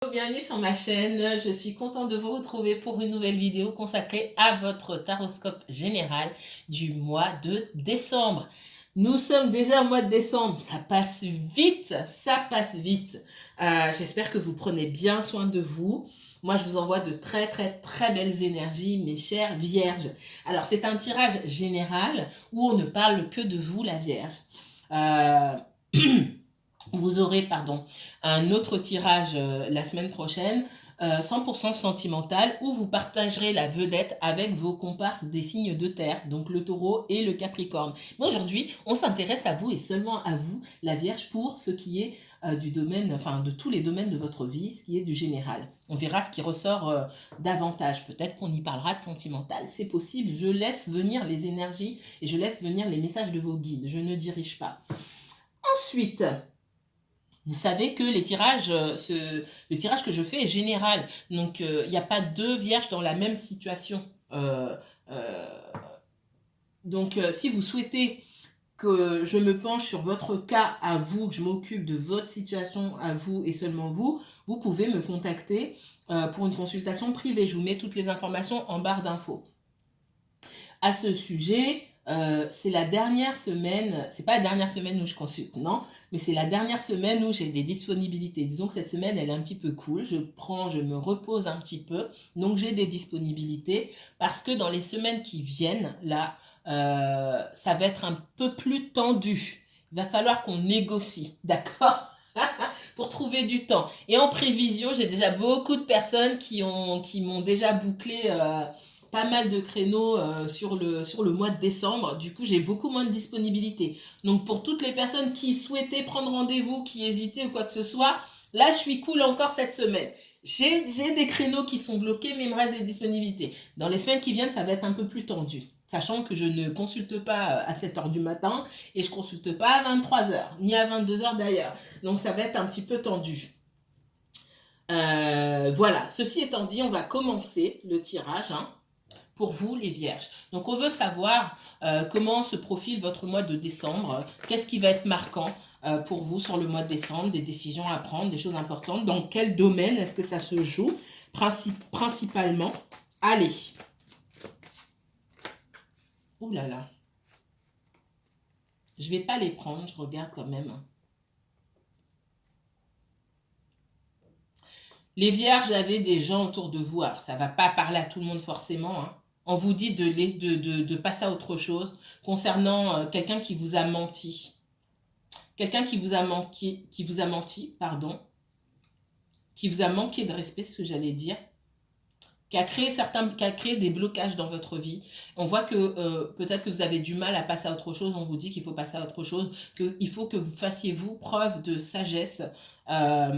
Bienvenue sur ma chaîne, je suis contente de vous retrouver pour une nouvelle vidéo consacrée à votre taroscope général du mois de décembre. Nous sommes déjà au mois de décembre, ça passe vite, ça passe vite. J'espère que vous prenez bien soin de vous. Moi, je vous envoie de très belles énergies, mes chères vierges. Alors, c'est un tirage général où on ne parle que de vous, la vierge. Vous aurez, un autre tirage la semaine prochaine, 100% sentimental, où vous partagerez la vedette avec vos comparses des signes de terre, donc le taureau et le capricorne. Mais aujourd'hui, on s'intéresse à vous et seulement à vous, la Vierge, pour ce qui est du domaine, enfin de tous les domaines de votre vie, ce qui est du général. On verra ce qui ressort davantage. Peut-être qu'on y parlera de sentimental. C'est possible. Je laisse venir les énergies et je laisse venir les messages de vos guides. Je ne dirige pas. Ensuite, vous savez que les tirages, le tirage que je fais est général. Donc, il n'y a pas deux vierges dans la même situation. Donc, si vous souhaitez que je me penche sur votre cas à vous, que je m'occupe de votre situation à vous et seulement vous, vous pouvez me contacter pour une consultation privée. Je vous mets toutes les informations en barre d'infos. À ce sujet, c'est la dernière semaine, c'est pas la dernière semaine où je consulte, non, mais c'est la dernière semaine où j'ai des disponibilités. Disons que cette semaine, elle est un petit peu cool, je me repose un petit peu, donc j'ai des disponibilités, parce que dans les semaines qui viennent, là, ça va être un peu plus tendu. Il va falloir qu'on négocie, d'accord? Pour trouver du temps. Et en prévision, j'ai déjà beaucoup de personnes qui m'ont déjà bouclé pas mal de créneaux sur le mois de décembre. Du coup, j'ai beaucoup moins de disponibilité. Donc, pour toutes les personnes qui souhaitaient prendre rendez-vous, qui hésitaient ou quoi que ce soit, là, je suis cool encore cette semaine. J'ai des créneaux qui sont bloqués, mais il me reste des disponibilités. Dans les semaines qui viennent, ça va être un peu plus tendu. Sachant que je ne consulte pas à 7h du matin et je ne consulte pas à 23h, ni à 22h d'ailleurs. Donc, ça va être un petit peu tendu. Voilà, ceci étant dit, on va commencer le tirage pour vous les vierges. Donc on veut savoir comment se profile votre mois de décembre, qu'est-ce qui va être marquant pour vous sur le mois de décembre, des décisions à prendre, des choses importantes, dans quel domaine est-ce que ça se joue principalement. Allez. Ouh là là. Je ne vais pas les prendre, je regarde quand même. Les vierges, avez des gens autour de vous. Alors, ça ne va pas parler à tout le monde forcément. On vous dit de passer à autre chose concernant quelqu'un qui vous a menti. Quelqu'un qui vous a menti, pardon, qui vous a manqué de respect, ce que j'allais dire, qui a créé des blocages dans votre vie. On voit que peut-être que vous avez du mal à passer à autre chose. On vous dit qu'il faut passer à autre chose, qu'il faut que vous fassiez vous preuve de sagesse. On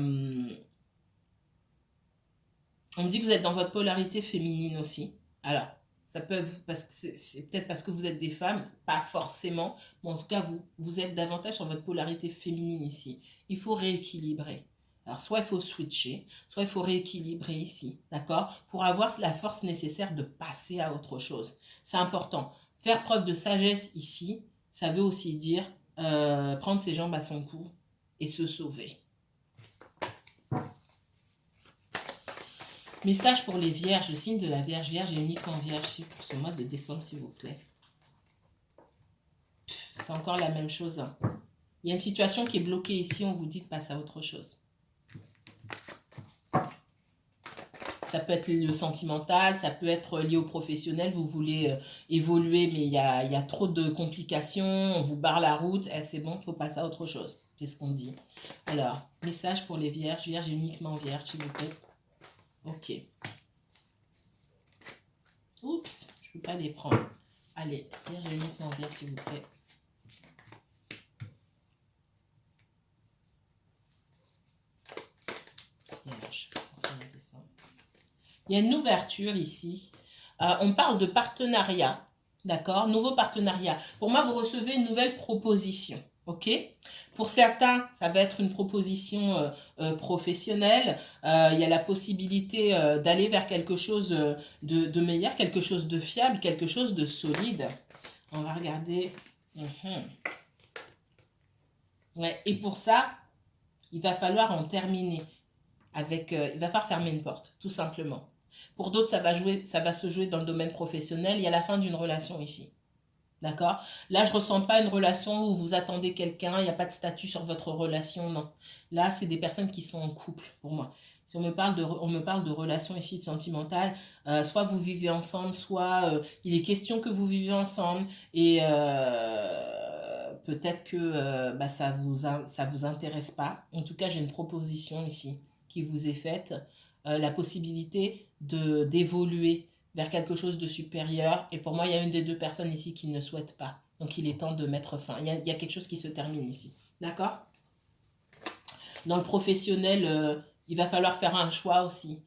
me dit que vous êtes dans votre polarité féminine aussi. Alors, ça peut parce que c'est peut-être parce que vous êtes des femmes, pas forcément, mais en tout cas, vous êtes davantage sur votre polarité féminine ici. Il faut rééquilibrer. Alors, soit il faut switcher, soit il faut rééquilibrer ici, d'accord? Pour avoir la force nécessaire de passer à autre chose. C'est important. Faire preuve de sagesse ici, ça veut aussi dire prendre ses jambes à son cou et se sauver. Message pour les vierges, le signe de la Vierge et uniquement Vierge pour ce mois de décembre, s'il vous plaît. C'est encore la même chose. Il y a une situation qui est bloquée ici, on vous dit de passer à autre chose. Ça peut être le sentimental, ça peut être lié au professionnel, vous voulez évoluer, mais il y a trop de complications, on vous barre la route, c'est bon, il faut passer à autre chose. C'est ce qu'on dit. Alors, message pour les vierges, et uniquement Vierge, s'il vous plaît. Ok. Oups, je ne peux pas les prendre. Allez, Vierge uniquement Vierge, s'il vous plaît. Vierge, il y a une ouverture ici. On parle de partenariat, d'accord? Nouveau partenariat. Pour moi, vous recevez une nouvelle proposition, ok? Pour certains, ça va être une proposition professionnelle. Il y a la possibilité d'aller vers quelque chose de meilleur, quelque chose de fiable, quelque chose de solide. On va regarder. Ouais. Et pour ça, il va falloir en terminer. il va falloir fermer une porte, tout simplement. Pour d'autres, ça va se jouer dans le domaine professionnel. Il y a la fin d'une relation ici. D'accord? Là, je ne ressens pas une relation où vous attendez quelqu'un, il n'y a pas de statut sur votre relation, non. Là, c'est des personnes qui sont en couple, pour moi. Si on me parle de relations ici sentimentales, soit vous vivez ensemble, soit il est question que vous vivez ensemble, et peut-être que bah, ça vous intéresse pas. En tout cas, j'ai une proposition ici qui vous est faite, la possibilité d'évoluer vers quelque chose de supérieur. Et pour moi, il y a une des deux personnes ici qui ne souhaite pas. Donc, il est temps de mettre fin. Il y a quelque chose qui se termine ici. D'accord? Dans le professionnel, il va falloir faire un choix aussi.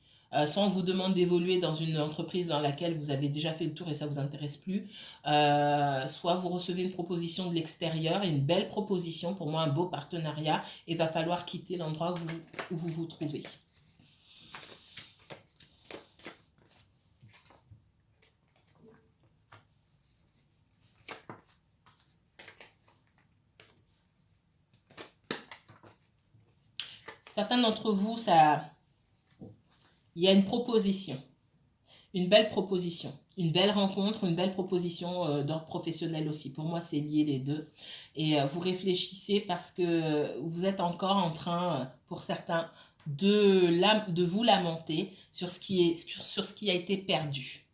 Soit on vous demande d'évoluer dans une entreprise dans laquelle vous avez déjà fait le tour et ça ne vous intéresse plus, soit vous recevez une proposition de l'extérieur, une belle proposition, pour moi un beau partenariat, et il va falloir quitter l'endroit où vous vous trouvez. Certains d'entre vous, il y a une proposition, une belle proposition, une belle rencontre, une belle proposition d'ordre professionnel aussi. Pour moi, c'est lié les deux. Et vous réfléchissez parce que vous êtes encore en train, pour certains, de vous lamenter sur ce qui a été perdu.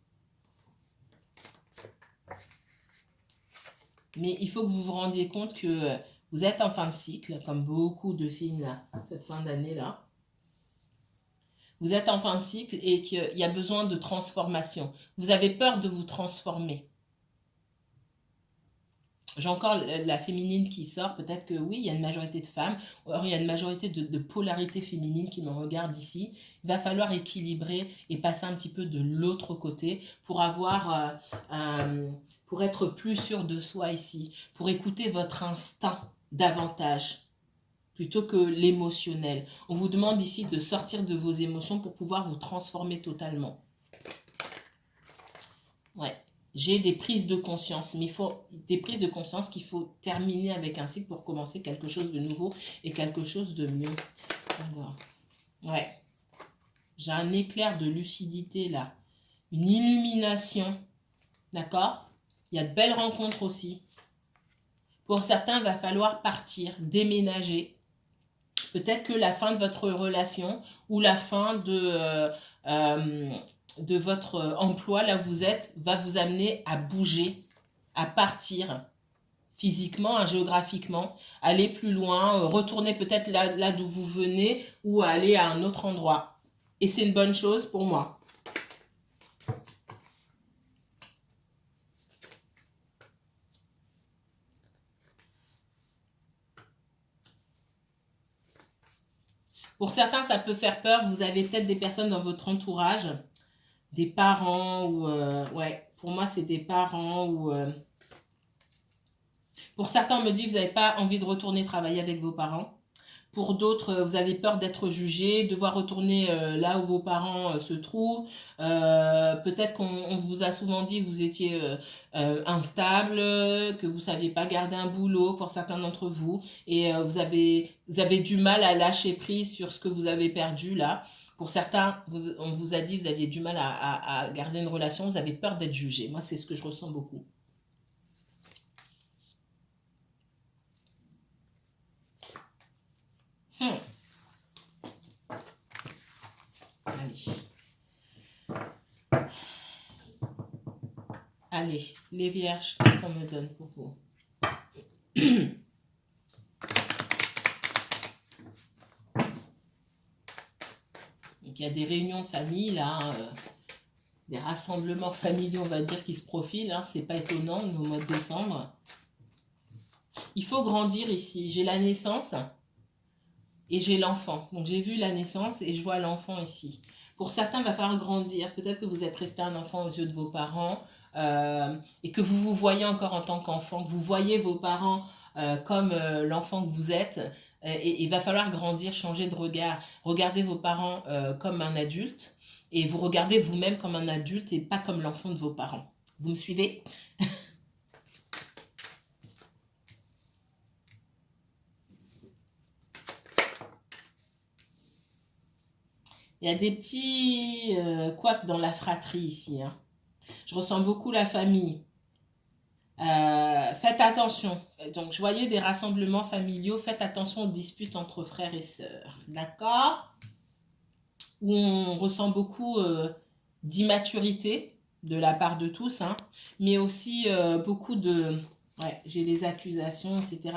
Mais il faut que vous vous rendiez compte que vous êtes en fin de cycle, comme beaucoup de signes là, cette fin d'année-là. Vous êtes en fin de cycle et qu'il y a besoin de transformation. Vous avez peur de vous transformer. J'ai encore la féminine qui sort. Peut-être que oui, il y a une majorité de femmes. Or, il y a une majorité de polarité féminine qui me regarde ici. Il va falloir équilibrer et passer un petit peu de l'autre côté pour pour être plus sûr de soi ici, pour écouter votre instinct davantage plutôt que l'émotionnel. On vous demande ici de sortir de vos émotions pour pouvoir vous transformer totalement. Ouais. J'ai des prises de conscience, mais il faut des prises de conscience qu'il faut terminer avec un cycle pour commencer quelque chose de nouveau et quelque chose de mieux. Alors, ouais. J'ai un éclair de lucidité là, une illumination, d'accord? Il y a de belles rencontres aussi. Pour certains, il va falloir partir, déménager. Peut-être que la fin de votre relation ou la fin de votre emploi, là où vous êtes, va vous amener à bouger, à partir physiquement, hein, géographiquement, aller plus loin, retourner peut-être là d'où vous venez ou aller à un autre endroit. Et c'est une bonne chose pour moi. Pour certains, ça peut faire peur. Vous avez peut-être des personnes dans votre entourage, des parents ou... ouais, pour moi, c'est des parents ou... pour certains, on me dit que vous n'avez pas envie de retourner travailler avec vos parents. Pour d'autres, vous avez peur d'être jugé, devoir retourner là où vos parents se trouvent. Peut-être qu'on vous a souvent dit que vous étiez instable, que vous ne saviez pas garder un boulot pour certains d'entre vous. Et vous avez du mal à lâcher prise sur ce que vous avez perdu là. Pour certains, on vous a dit que vous aviez du mal à garder une relation, vous avez peur d'être jugé. Moi, c'est ce que je ressens beaucoup. Allez. Allez, les vierges, qu'est-ce qu'on me donne pour vous? Donc, il y a des réunions de famille, là, des rassemblements familiaux, on va dire, qui se profilent. Hein, c'est pas étonnant, au mois de décembre. Il faut grandir ici. J'ai la naissance et j'ai l'enfant. Donc, j'ai vu la naissance et je vois l'enfant ici. Pour certains, il va falloir grandir. Peut-être que vous êtes resté un enfant aux yeux de vos parents et que vous vous voyez encore en tant qu'enfant, que vous voyez vos parents comme l'enfant que vous êtes. Et il va falloir grandir, changer de regard. Regardez vos parents comme un adulte et vous regardez vous-même comme un adulte et pas comme l'enfant de vos parents. Vous me suivez? Il y a des petits couacs dans la fratrie ici. Hein. Je ressens beaucoup la famille. Faites attention. Donc, je voyais des rassemblements familiaux. Faites attention aux disputes entre frères et sœurs. D'accord? Où on ressent beaucoup d'immaturité de la part de tous, hein, mais aussi beaucoup de... Ouais, j'ai les accusations, etc.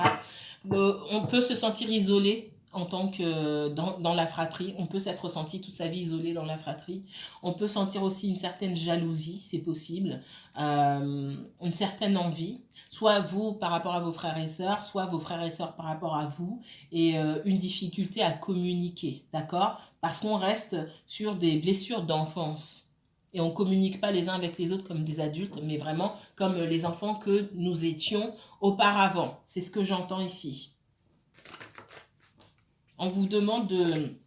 On peut se sentir isolé en tant que dans la fratrie. On peut s'être senti toute sa vie isolé dans la fratrie. On peut sentir aussi une certaine jalousie, c'est possible, une certaine envie, soit vous par rapport à vos frères et sœurs, soit vos frères et sœurs par rapport à vous, et une difficulté à communiquer, d'accord? Parce qu'on reste sur des blessures d'enfance. Et on ne communique pas les uns avec les autres comme des adultes, mais vraiment comme les enfants que nous étions auparavant. C'est ce que j'entends ici. On vous demande de...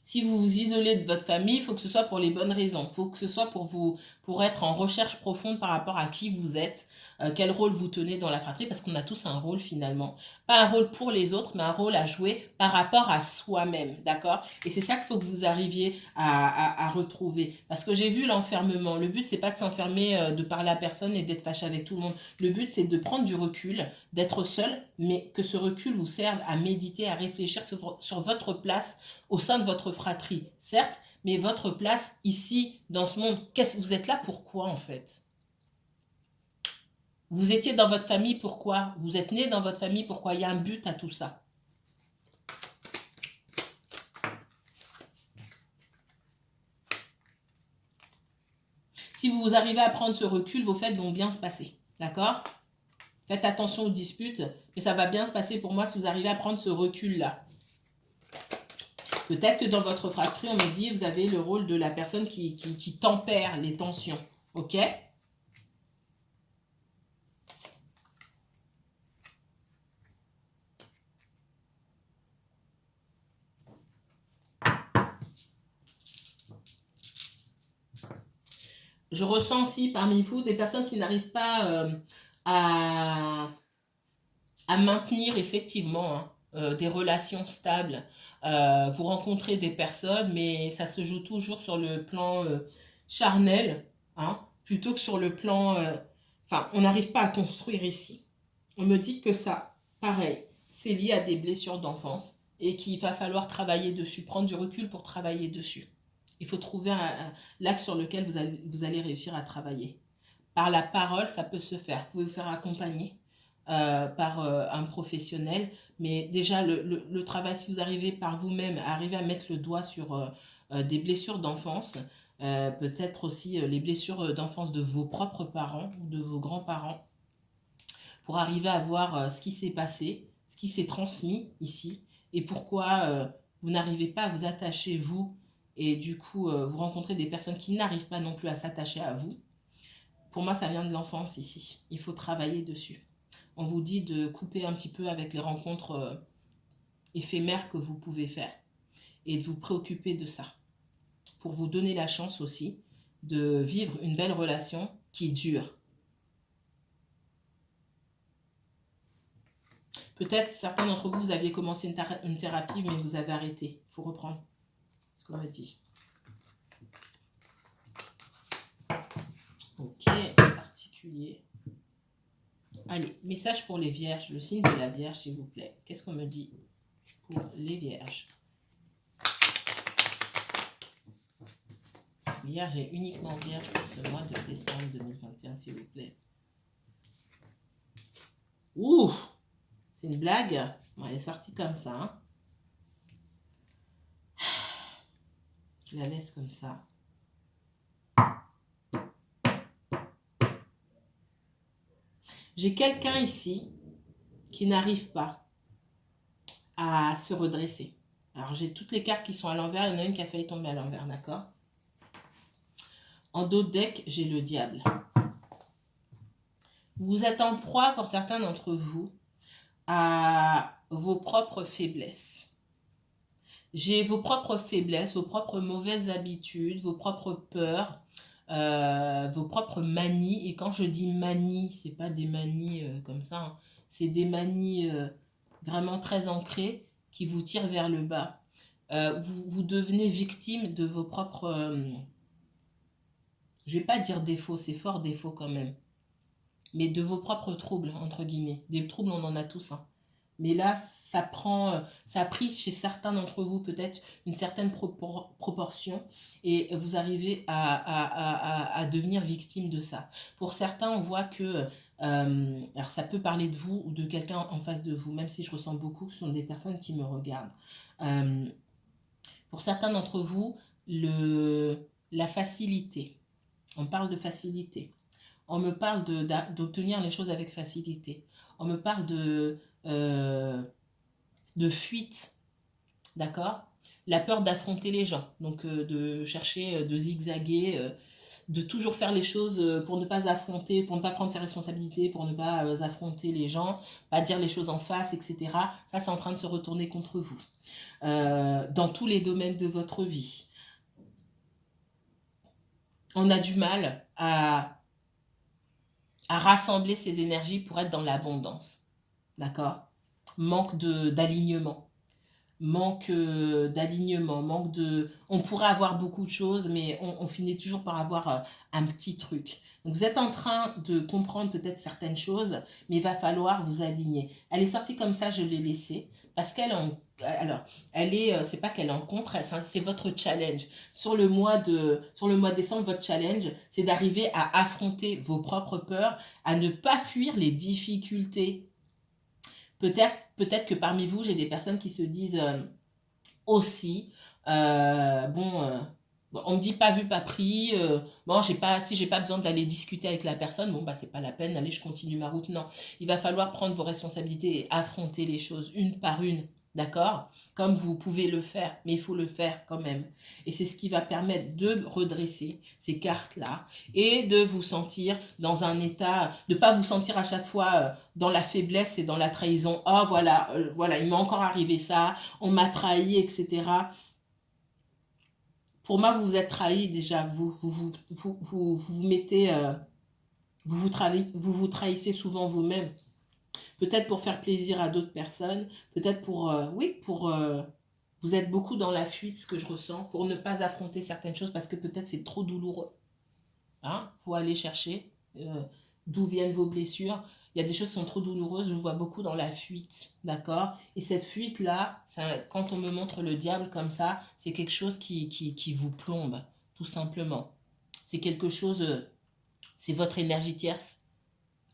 Si vous vous isolez de votre famille, il faut que ce soit pour les bonnes raisons. Il faut que ce soit pour être en recherche profonde par rapport à qui vous êtes, quel rôle vous tenez dans la fratrie, parce qu'on a tous un rôle finalement. Pas un rôle pour les autres, mais un rôle à jouer par rapport à soi-même, d'accord? Et c'est ça qu'il faut que vous arriviez à retrouver. Parce que j'ai vu l'enfermement. Le but, c'est pas de s'enfermer, de parler à personne et d'être fâché avec tout le monde. Le but, c'est de prendre du recul, d'être seul, mais que ce recul vous serve à méditer, à réfléchir sur votre place au sein de votre fratrie, certes, mais votre place ici, dans ce monde, vous êtes là pourquoi en fait? Vous étiez dans votre famille, pourquoi? Vous êtes né dans votre famille, pourquoi? Il y a un but à tout ça. Si vous arrivez à prendre ce recul, vos fêtes vont bien se passer, d'accord? Faites attention aux disputes, mais ça va bien se passer pour moi si vous arrivez à prendre ce recul-là. Peut-être que dans votre fratrie, on me dit, vous avez le rôle de la personne qui tempère les tensions. Ok? Je ressens aussi parmi vous des personnes qui n'arrivent pas à maintenir effectivement des relations stables. Vous rencontrez des personnes, mais ça se joue toujours sur le plan charnel, hein, plutôt que sur le plan... Enfin, on n'arrive pas à construire ici. On me dit que ça, pareil, c'est lié à des blessures d'enfance et qu'il va falloir travailler dessus, prendre du recul pour travailler dessus. Il faut trouver l'axe sur lequel vous allez réussir à travailler. Par la parole, ça peut se faire. Vous pouvez vous faire accompagner par un professionnel. Mais déjà, le travail, si vous arrivez par vous-même, arriver à mettre le doigt sur des blessures d'enfance, peut-être aussi les blessures d'enfance de vos propres parents ou de vos grands-parents, pour arriver à voir ce qui s'est passé, ce qui s'est transmis ici, et pourquoi vous n'arrivez pas à vous attacher, vous, et du coup, vous rencontrez des personnes qui n'arrivent pas non plus à s'attacher à vous. Pour moi, ça vient de l'enfance ici. Il faut travailler dessus. On vous dit de couper un petit peu avec les rencontres éphémères que vous pouvez faire et de vous préoccuper de ça pour vous donner la chance aussi de vivre une belle relation qui dure. Peut-être certains d'entre vous, vous aviez commencé une thérapie, mais vous avez arrêté. Il faut reprendre ce qu'on a dit. Ok, particulier. Allez, message pour les vierges, le signe de la vierge, s'il vous plaît. Qu'est-ce qu'on me dit pour les vierges? Vierge et uniquement vierge pour ce mois de décembre 2021, s'il vous plaît. Ouh, c'est une blague. Bon, elle est sortie comme ça. Hein. Je la laisse comme ça. J'ai quelqu'un ici qui n'arrive pas à se redresser. Alors, j'ai toutes les cartes qui sont à l'envers. Il y en a une qui a failli tomber à l'envers, d'accord? En dos de deck, j'ai le diable. Vous êtes en proie, pour certains d'entre vous, à vos propres faiblesses. J'ai vos propres faiblesses, vos propres mauvaises habitudes, vos propres peurs, vos propres manies. Et quand je dis manies, c'est pas des manies comme ça, hein. C'est des manies vraiment très ancrées qui vous tirent vers le bas. vous devenez victime de vos propres... je vais pas dire défauts, c'est fort défaut quand même. Mais de vos propres troubles, entre guillemets. Des troubles, on en a tous, hein. Mais là, ça a pris chez certains d'entre vous peut-être une certaine proportion et vous arrivez à devenir victime de ça. Pour certains, on voit que, alors ça peut parler de vous ou de quelqu'un en face de vous, même si je ressens beaucoup que ce sont des personnes qui me regardent. Pour certains d'entre vous, la facilité, on parle de facilité. On me parle d'obtenir les choses avec facilité. On me parle de fuite, d'accord? La peur d'affronter les gens, donc de chercher, de zigzaguer, de toujours faire les choses pour ne pas affronter, pour ne pas prendre ses responsabilités, pour ne pas affronter les gens, pas dire les choses en face, etc. Ça, c'est en train de se retourner contre vous. Dans tous les domaines de votre vie. On a du mal à rassembler ses énergies pour être dans l'abondance. D'accord? Manque d'alignement. Manque d'alignement, manque de... On pourrait avoir beaucoup de choses, mais on finit toujours par avoir un petit truc. Donc vous êtes en train de comprendre peut-être certaines choses, mais il va falloir vous aligner. Elle est sortie comme ça, je l'ai laissée, parce qu'elle alors, c'est pas qu'elle en contre, c'est votre challenge. Sur le mois de décembre, votre challenge, c'est d'arriver à affronter vos propres peurs, à ne pas fuir les difficultés. Peut-être que parmi vous, j'ai des personnes qui se disent aussi, on me dit pas vu, pas pris, bon, si j'ai pas besoin d'aller discuter avec la personne, bon, bah, c'est pas la peine, allez, je continue ma route. Non, il va falloir prendre vos responsabilités et affronter les choses une par une, d'accord? Comme vous pouvez le faire, mais il faut le faire quand même. Et c'est ce qui va permettre de redresser ces cartes-là et de vous sentir dans un état, de pas vous sentir à chaque fois dans la faiblesse et dans la trahison. Oh, voilà, il m'est encore arrivé ça, on m'a trahi, etc. Pour moi, vous vous êtes trahi déjà, vous mettez, vous vous trahissez souvent vous-même. Peut-être pour faire plaisir à d'autres personnes, peut-être pour, vous êtes beaucoup dans la fuite, ce que je ressens, pour ne pas affronter certaines choses parce que peut-être c'est trop douloureux. Hein? Faut aller chercher d'où viennent vos blessures. Il y a des choses qui sont trop douloureuses, je vous vois beaucoup dans la fuite, d'accord? Et cette fuite-là, quand on me montre le diable comme ça, c'est quelque chose qui vous plombe, tout simplement. C'est quelque chose, c'est votre énergie tierce.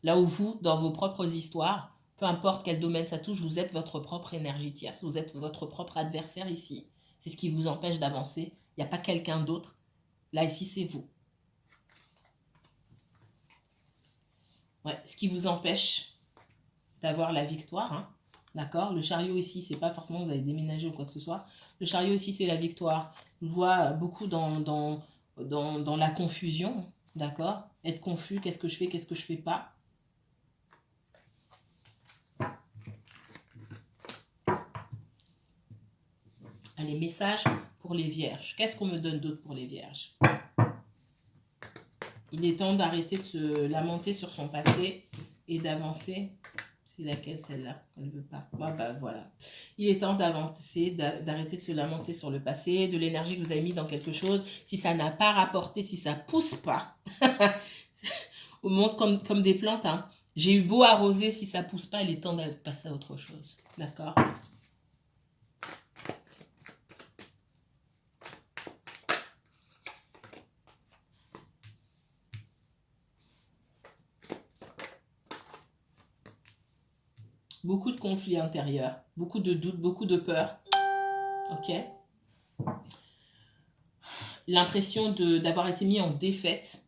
Là où vous, dans vos propres histoires, peu importe quel domaine ça touche, vous êtes votre propre énergie tierce, vous êtes votre propre adversaire ici. C'est ce qui vous empêche d'avancer. Il n'y a pas quelqu'un d'autre. Là, ici, c'est vous. Ouais, ce qui vous empêche d'avoir la victoire, hein, d'accord? Le chariot ici, c'est pas forcément que vous allez déménager ou quoi que ce soit. Le chariot ici, c'est la victoire. Je vois beaucoup dans la confusion, d'accord? Être confus, qu'est-ce que je fais pas? Allez, message pour les vierges. Qu'est-ce qu'on me donne d'autre pour les vierges? Il est temps d'arrêter de se lamenter sur son passé et d'avancer. C'est laquelle, celle-là? Elle ne veut pas. Bah, voilà. Il est temps d'avancer, d'arrêter de se lamenter sur le passé, de l'énergie que vous avez mis dans quelque chose. Si ça n'a pas rapporté, si ça ne pousse pas, on monte comme des plantes. Hein. J'ai eu beau arroser, si ça ne pousse pas, il est temps de passer à autre chose. D'accord? Beaucoup de conflits intérieurs, beaucoup de doutes, beaucoup de peurs. Ok? L'impression d'avoir été mis en défaite.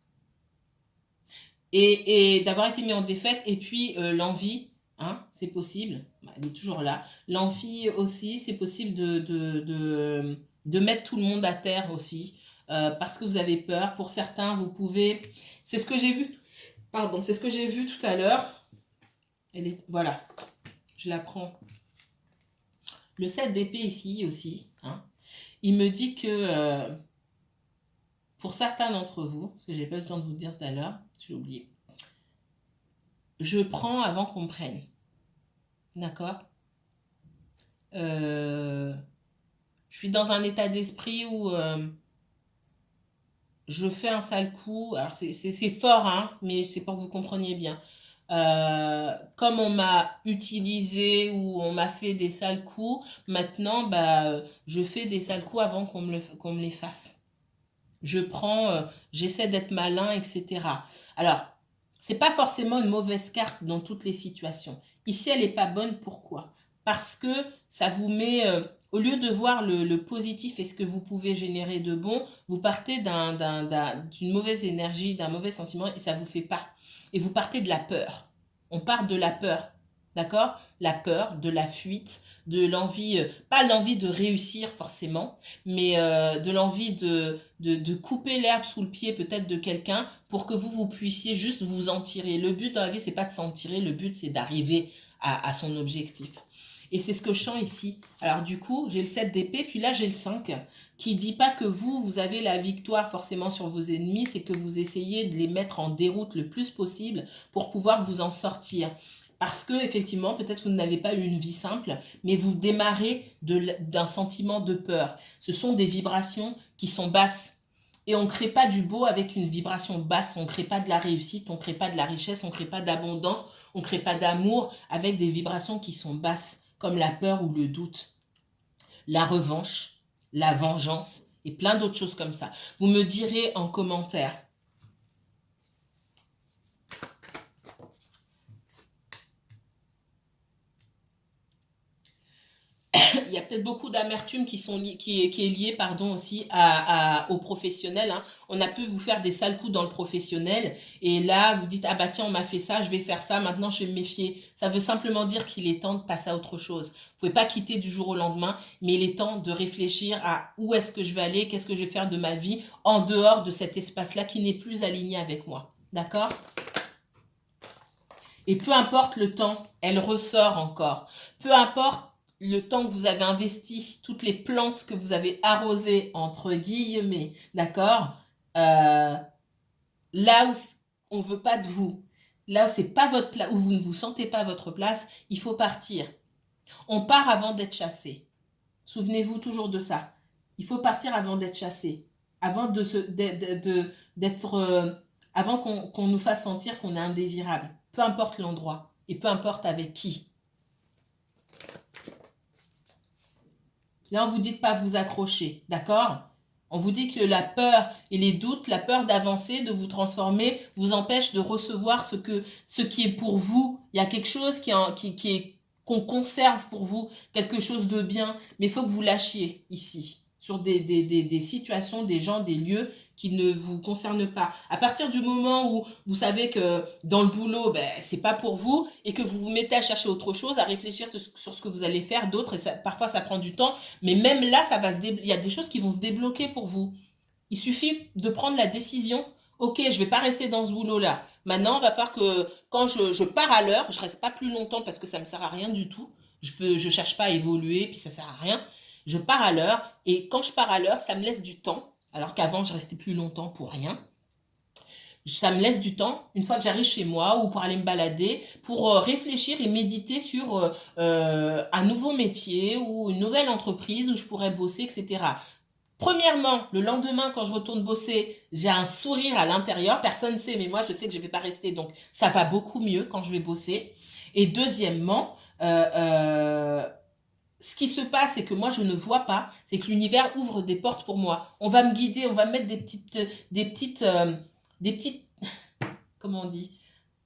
Et d'avoir été mis en défaite. Et puis l'envie, hein, c'est possible. Elle est toujours là. L'envie aussi, c'est possible de mettre tout le monde à terre aussi. Parce que vous avez peur. Pour certains, vous pouvez... C'est ce que j'ai vu. Pardon, c'est ce que j'ai vu tout à l'heure. Voilà. Je la prends. Le 7 d'épée ici aussi. Hein, il me dit que pour certains d'entre vous, parce que j'ai pas eu le temps de vous dire tout à l'heure, j'ai oublié. Je prends avant qu'on me prenne. D'accord? Je suis dans un état d'esprit où je fais un sale coup. Alors, c'est fort, hein, mais c'est pour que vous compreniez bien. Comme on m'a utilisé ou on m'a fait des sales coups, maintenant, bah, je fais des sales coups avant qu'on me les fasse. Je prends, j'essaie d'être malin, etc. Alors, c'est pas forcément une mauvaise carte dans toutes les situations. Ici, elle n'est pas bonne. Pourquoi? Parce que ça vous met, au lieu de voir le positif et ce que vous pouvez générer de bon, vous partez d'une mauvaise énergie, d'un mauvais sentiment et ça vous fait pas. Et vous partez de la peur. On part de la peur, d'accord? La peur, de la fuite, de l'envie, pas l'envie de réussir forcément, mais de l'envie de couper l'herbe sous le pied peut-être de quelqu'un pour que vous puissiez juste vous en tirer. Le but dans la vie, c'est pas de s'en tirer, le but c'est d'arriver à son objectif. Et c'est ce que je sens ici. Alors du coup, j'ai le 7 d'épée, puis là j'ai le 5, qui dit pas que vous avez la victoire forcément sur vos ennemis, c'est que vous essayez de les mettre en déroute le plus possible pour pouvoir vous en sortir. Parce que, effectivement, peut-être que vous n'avez pas eu une vie simple, mais vous démarrez d'un sentiment de peur. Ce sont des vibrations qui sont basses. Et on ne crée pas du beau avec une vibration basse. On ne crée pas de la réussite, on ne crée pas de la richesse, on ne crée pas d'abondance, on ne crée pas d'amour avec des vibrations qui sont basses, comme la peur ou le doute, la revanche, la vengeance et plein d'autres choses comme ça. Vous me direz en commentaire. Il y a peut-être beaucoup d'amertume qui est liée pardon, aussi aux professionnels. Hein. On a pu vous faire des sales coups dans le professionnel et là vous dites ah bah tiens on m'a fait ça, je vais faire ça, maintenant je vais me méfier. Ça veut simplement dire qu'il est temps de passer à autre chose. Vous ne pouvez pas quitter du jour au lendemain, mais il est temps de réfléchir à où est-ce que je vais aller, qu'est-ce que je vais faire de ma vie en dehors de cet espace-là qui n'est plus aligné avec moi. D'accord ? Et peu importe le temps, elle ressort encore. Peu importe le temps que vous avez investi, toutes les plantes que vous avez arrosées, entre guillemets, d'accord, là où on ne veut pas de vous, là où c'est pas votre place, où vous ne vous sentez pas à votre place, il faut partir. On part avant d'être chassé. Souvenez-vous toujours de ça. Il faut partir avant d'être chassé, avant avant qu'on nous fasse sentir qu'on est indésirable. Peu importe l'endroit et peu importe avec qui. Là, on ne vous dit de pas vous accrocher, d'accord? On vous dit que la peur et les doutes, la peur d'avancer, de vous transformer, vous empêche de recevoir ce qui est pour vous. Il y a quelque chose qu'on conserve pour vous, quelque chose de bien, mais il faut que vous lâchiez ici, sur des situations, des gens, des lieux qui ne vous concernent pas. À partir du moment où vous savez que dans le boulot, ben, c'est pas pour vous et que vous vous mettez à chercher autre chose, à réfléchir sur ce que vous allez faire d'autre, et parfois ça prend du temps, mais même là, il y a des choses qui vont se débloquer pour vous. Il suffit de prendre la décision, ok, je vais pas rester dans ce boulot-là. Maintenant, il va falloir que quand je pars à l'heure, je reste pas plus longtemps parce que ça me sert à rien du tout. Je cherche pas à évoluer, puis ça sert à rien. Je pars à l'heure et quand je pars à l'heure, ça me laisse du temps. Alors qu'avant, je restais plus longtemps pour rien. Ça me laisse du temps, une fois que j'arrive chez moi ou pour aller me balader, pour réfléchir et méditer sur un nouveau métier ou une nouvelle entreprise où je pourrais bosser, etc. Premièrement, le lendemain, quand je retourne bosser, j'ai un sourire à l'intérieur. Personne ne sait, mais moi, je sais que je ne vais pas rester. Donc, ça va beaucoup mieux quand je vais bosser. Et deuxièmement, ce qui se passe, c'est que moi, je ne vois pas. C'est que l'univers ouvre des portes pour moi. On va me guider, on va me mettre des petites, comment on dit?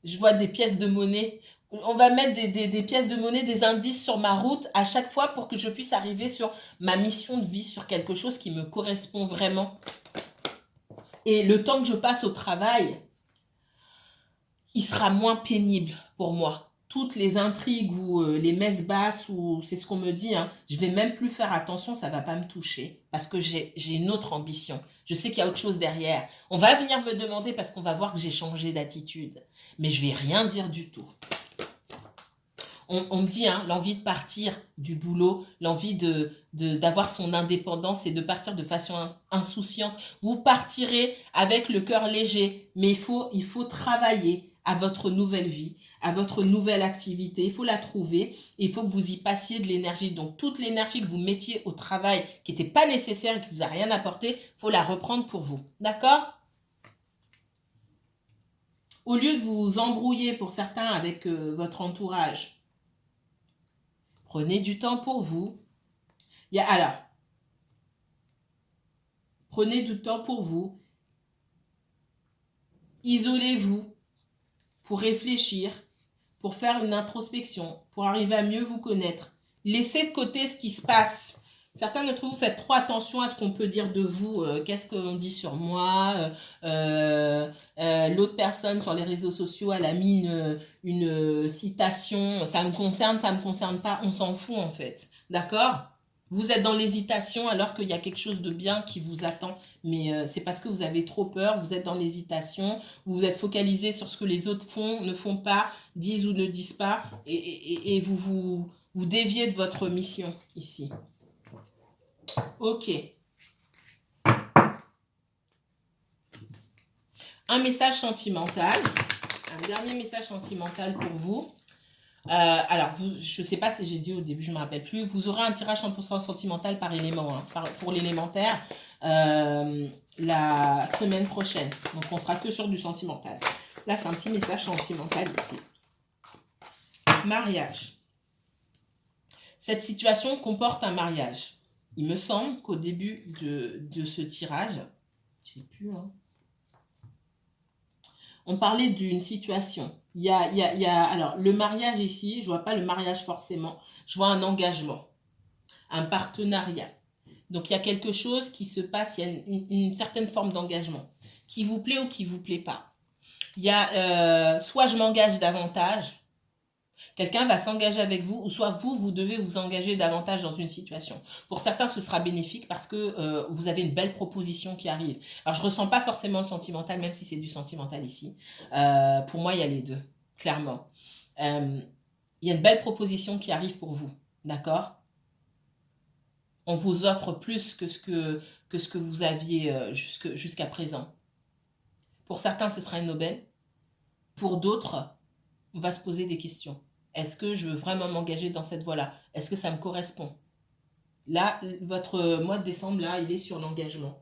Je vois des pièces de monnaie. On va mettre des pièces de monnaie, des indices sur ma route à chaque fois pour que je puisse arriver sur ma mission de vie, sur quelque chose qui me correspond vraiment. Et le temps que je passe au travail, il sera moins pénible pour moi. Toutes les intrigues ou les messes basses, ou c'est ce qu'on me dit, hein, je vais même plus faire attention, ça va pas me toucher parce que j'ai une autre ambition. Je sais qu'il y a autre chose derrière. On va venir me demander parce qu'on va voir que j'ai changé d'attitude, mais je vais rien dire du tout. On me dit, hein, l'envie de partir du boulot, l'envie d'avoir son indépendance et de partir de façon insouciante. Vous partirez avec le cœur léger, mais il faut travailler à votre nouvelle vie, à votre nouvelle activité. Il faut la trouver. Et il faut que vous y passiez de l'énergie. Donc, toute l'énergie que vous mettiez au travail qui n'était pas nécessaire et qui ne vous a rien apporté, il faut la reprendre pour vous. D'accord? Au lieu de vous embrouiller pour certains avec votre entourage, prenez du temps pour vous. Alors, prenez du temps pour vous. Isolez-vous pour réfléchir, pour faire une introspection, pour arriver à mieux vous connaître. Laissez de côté ce qui se passe. Certains d'entre vous faites trop attention à ce qu'on peut dire de vous. Qu'est-ce qu'on dit sur moi? L'autre personne sur les réseaux sociaux, elle a mis une citation. Ça me concerne, ça me concerne pas. On s'en fout en fait. D'accord? Vous êtes dans l'hésitation alors qu'il y a quelque chose de bien qui vous attend. Mais c'est parce que vous avez trop peur, vous êtes dans l'hésitation, vous êtes focalisé sur ce que les autres font, ne font pas, disent ou ne disent pas. Et vous déviez de votre mission ici. Ok. Un message sentimental. Un dernier message sentimental pour vous. Alors, je ne sais pas si j'ai dit au début, je ne me rappelle plus. Vous aurez un tirage 100% sentimental par élément, hein, pour l'élémentaire, la semaine prochaine. Donc, on sera que sur du sentimental. Là, c'est un petit message sentimental ici. Mariage. Cette situation comporte un mariage. Il me semble qu'au début de ce tirage, je ne sais plus, hein, on parlait d'une situation. Alors, le mariage ici, je ne vois pas le mariage forcément. Je vois un engagement, un partenariat. Donc, il y a quelque chose qui se passe, il y a une certaine forme d'engagement qui vous plaît ou qui ne vous plaît pas. Il y a soit je m'engage davantage, quelqu'un va s'engager avec vous, ou soit vous devez vous engager davantage dans une situation. Pour certains, ce sera bénéfique parce que vous avez une belle proposition qui arrive. Alors, je ne ressens pas forcément le sentimental, même si c'est du sentimental ici. Pour moi, il y a les deux, clairement. Il y a une belle proposition qui arrive pour vous, d'accord? On vous offre plus que ce que vous aviez jusqu'à présent. Pour certains, ce sera une aubaine. Pour d'autres, on va se poser des questions. Est-ce que je veux vraiment m'engager dans cette voie-là? Est-ce que ça me correspond? Là, votre mois de décembre, là, il est sur l'engagement.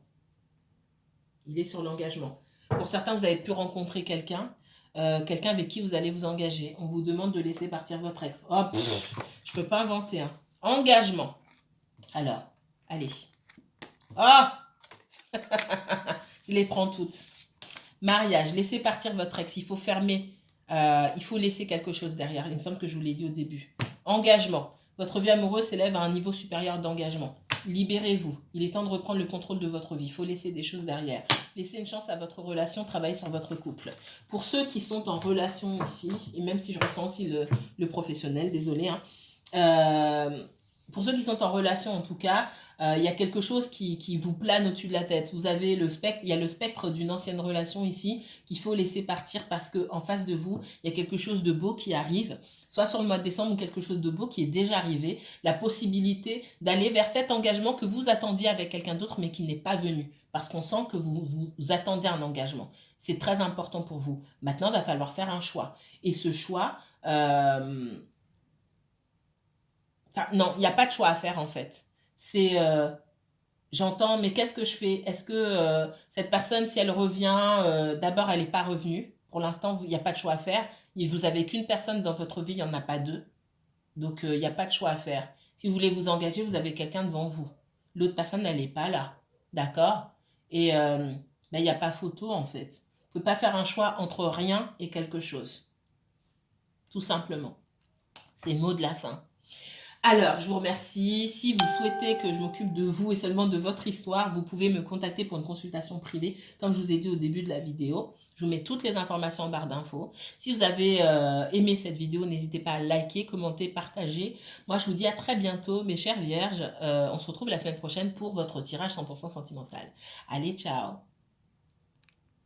Il est sur l'engagement. Pour certains, vous avez pu rencontrer quelqu'un avec qui vous allez vous engager. On vous demande de laisser partir votre ex. Oh, je ne peux pas inventer. Hein. Engagement. Alors, allez. Oh je les prends toutes. Mariage, laissez partir votre ex. Il faut fermer. Il faut laisser quelque chose derrière. Il me semble que je vous l'ai dit au début. Engagement. Votre vie amoureuse s'élève à un niveau supérieur d'engagement. Libérez-vous. Il est temps de reprendre le contrôle de votre vie. Il faut laisser des choses derrière. Laissez une chance à votre relation. Travaillez sur votre couple. Pour ceux qui sont en relation ici, et même si je ressens aussi le professionnel, désolé, hein, pour ceux qui sont en relation en tout cas, il y a quelque chose qui vous plane au-dessus de la tête. Vous avez il y a le spectre d'une ancienne relation ici qu'il faut laisser partir parce qu'en face de vous, il y a quelque chose de beau qui arrive, soit sur le mois de décembre ou quelque chose de beau qui est déjà arrivé. La possibilité d'aller vers cet engagement que vous attendiez avec quelqu'un d'autre mais qui n'est pas venu. Parce qu'on sent que vous attendez un engagement. C'est très important pour vous. Maintenant, il va falloir faire un choix. Et ce choix... non, il n'y a pas de choix à faire en fait. C'est, j'entends, mais qu'est-ce que je fais? Est-ce que cette personne, si elle revient, d'abord, elle n'est pas revenue. Pour l'instant, il n'y a pas de choix à faire. Vous n'avez qu'une personne dans votre vie, il n'y en a pas deux. Donc, il n'y a pas de choix à faire. Si vous voulez vous engager, vous avez quelqu'un devant vous. L'autre personne, elle n'est pas là. D'accord? Et il n'y a pas photo en fait. Vous ne pouvez pas faire un choix entre rien et quelque chose. Tout simplement. C'est le mot de la fin. Alors, je vous remercie. Si vous souhaitez que je m'occupe de vous et seulement de votre histoire, vous pouvez me contacter pour une consultation privée, comme je vous ai dit au début de la vidéo. Je vous mets toutes les informations en barre d'infos. Si vous avez aimé cette vidéo, n'hésitez pas à liker, commenter, partager. Moi, je vous dis à très bientôt, mes chères vierges. On se retrouve la semaine prochaine pour votre tirage 100% sentimental. Allez, ciao!